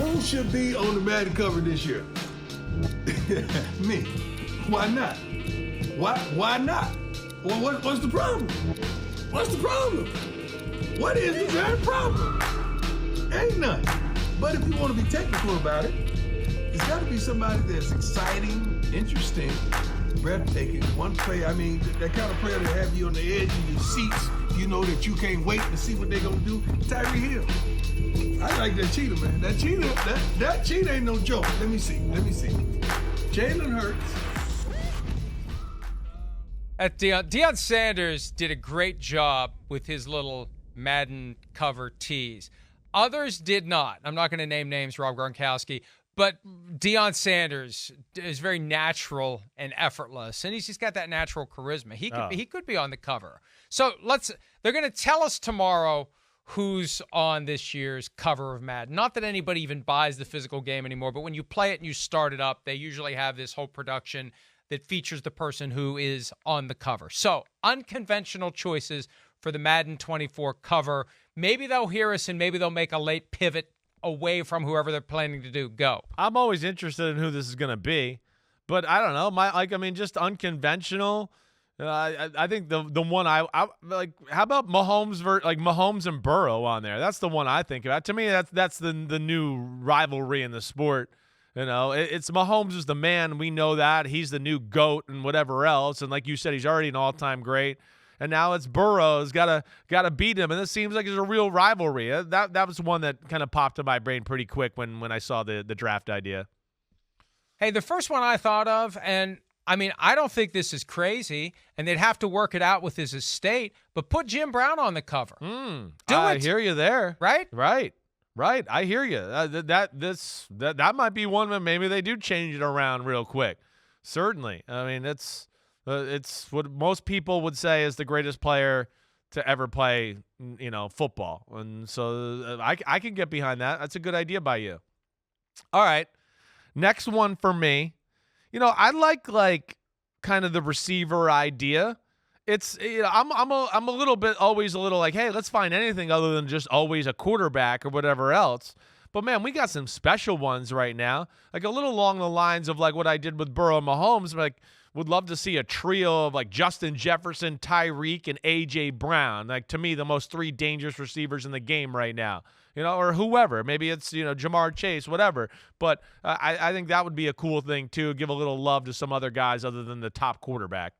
Who should be on the Madden cover this year? Me. Why not? Why not? Well, what's the problem? What's the problem? What is the damn problem? Ain't none. But if you want to be technical about it, it's got to be somebody that's exciting, interesting, breathtaking. One player, I mean, that kind of player that have you on the edge of your seats. You know that you can't wait to see what they're going to do. Tyree Hill. I like that cheetah, man. That cheetah ain't no joke. Let me see. Jalen Hurts. Deion Sanders did a great job with his little Madden cover tease. Others did not. I'm not going to name names, Rob Gronkowski, but Deion Sanders is very natural and effortless, and he's just got that natural charisma. He could be on the cover. So they're going to tell us tomorrow who's on this year's cover of Madden. Not that anybody even buys the physical game anymore, but when you play it and you start it up, they usually have this whole production that features the person who is on the cover. So, unconventional choices for the Madden 24 cover. Maybe they'll hear us and maybe they'll make a late pivot away from whoever they're planning to do. Go. I'm always interested in who this is going to be, but I don't know. Just unconventional. I think the one I like. How about Mahomes Mahomes and Burrow on there? That's the one I think about. To me, that's the new rivalry in the sport. You know, it's Mahomes is the man. We know that. He's the new GOAT and whatever else. And like you said, he's already an all-time great. And now it's Burrow's got to beat him. And this seems like it's a real rivalry. That was one that kind of popped in my brain pretty quick when I saw the draft idea. Hey, the first one I thought of, and I mean, I don't think this is crazy, and they'd have to work it out with his estate, but put Jim Brown on the cover. I hear you there. Right? Right. I hear you. That might be one that maybe they do change it around real quick. Certainly. I mean, it's what most people would say is the greatest player to ever play, football. And so I can get behind that. That's a good idea by you. All right. Next one for me. I like kind of the receiver idea. It's I'm a little bit always a little like, hey, let's find anything other than just always a quarterback or whatever else. But man, we got some special ones right now. Like a little along the lines of like what I did with Burrow and Mahomes. Like would love to see a trio of like Justin Jefferson, Tyreek, and A.J. Brown. Like to me, the most three dangerous receivers in the game right now. Or whoever. Maybe it's, Jamar Chase, whatever. But I think that would be a cool thing too. Give a little love to some other guys other than the top quarterback.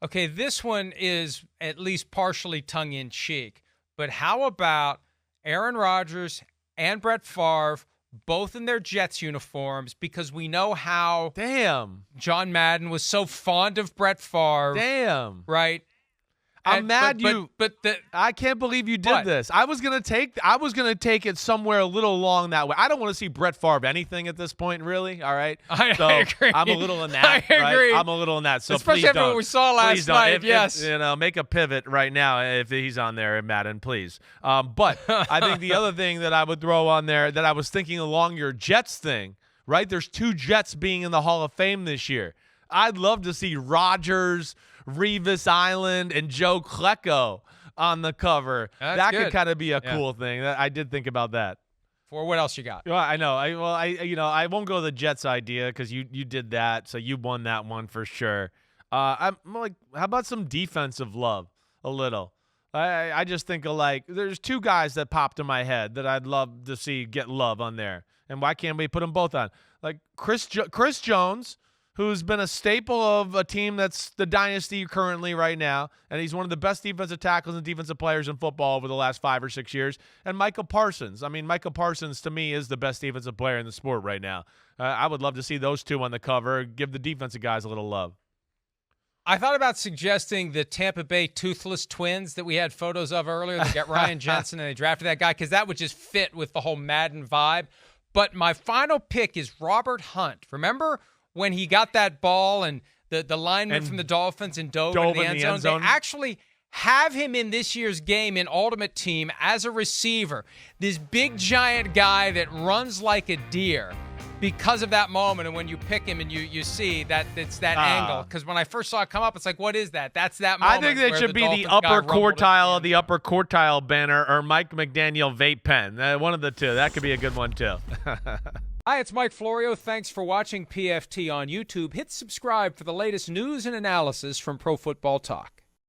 Okay, this one is at least partially tongue-in-cheek, but how about Aaron Rodgers and Brett Favre both in their Jets uniforms, because we know how John Madden was so fond of Brett Favre. Right? I'm mad I can't believe you did this. I was gonna take it somewhere a little along that way. I don't want to see Brett Favre anything at this point, really. All right, I agree. I'm a little in that. I agree. Right? I'm a little in that. So especially please after don't. what we saw last night. Yes, make a pivot right now if he's on there, Madden, please. But I think the other thing that I would throw on there that I was thinking along your Jets thing, right? There's two Jets being in the Hall of Fame this year. I'd love to see Rodgers, Revis Island, and Joe Klecko on the cover. That could kind of be a cool thing. I did think about that. For what else you got? Well, I know. I won't go the Jets idea because you did that, so you won that one for sure. I'm like, how about some defensive love? A little. I just think of like, there's two guys that popped in my head that I'd love to see get love on there, and why can't we put them both on? Like Chris Jones, who's been a staple of a team that's the dynasty currently right now, and he's one of the best defensive tackles and defensive players in football over the last 5 or 6 years, and Micah Parsons. I mean, Micah Parsons, to me, is the best defensive player in the sport right now. I would love to see those two on the cover, give the defensive guys a little love. I thought about suggesting the Tampa Bay Toothless Twins that we had photos of earlier. They got Ryan Jensen, and they drafted that guy because that would just fit with the whole Madden vibe. But my final pick is Robert Hunt. Remember when he got that ball and the lineman from the Dolphins and dove into the end zone? They actually have him in this year's game in Ultimate Team as a receiver. This big, giant guy that runs like a deer. because of that moment. And when you pick him and you see that it's that angle. Because when I first saw it come up, it's like, what is that? That's that moment. I think that should be the Dolphins guy upper rumbled quartile at of the upper quartile banner, or Mike McDaniel vape pen. One of the two. That could be a good one too. Hi, it's Mike Florio. Thanks for watching PFT on YouTube. Hit subscribe for the latest news and analysis from Pro Football Talk.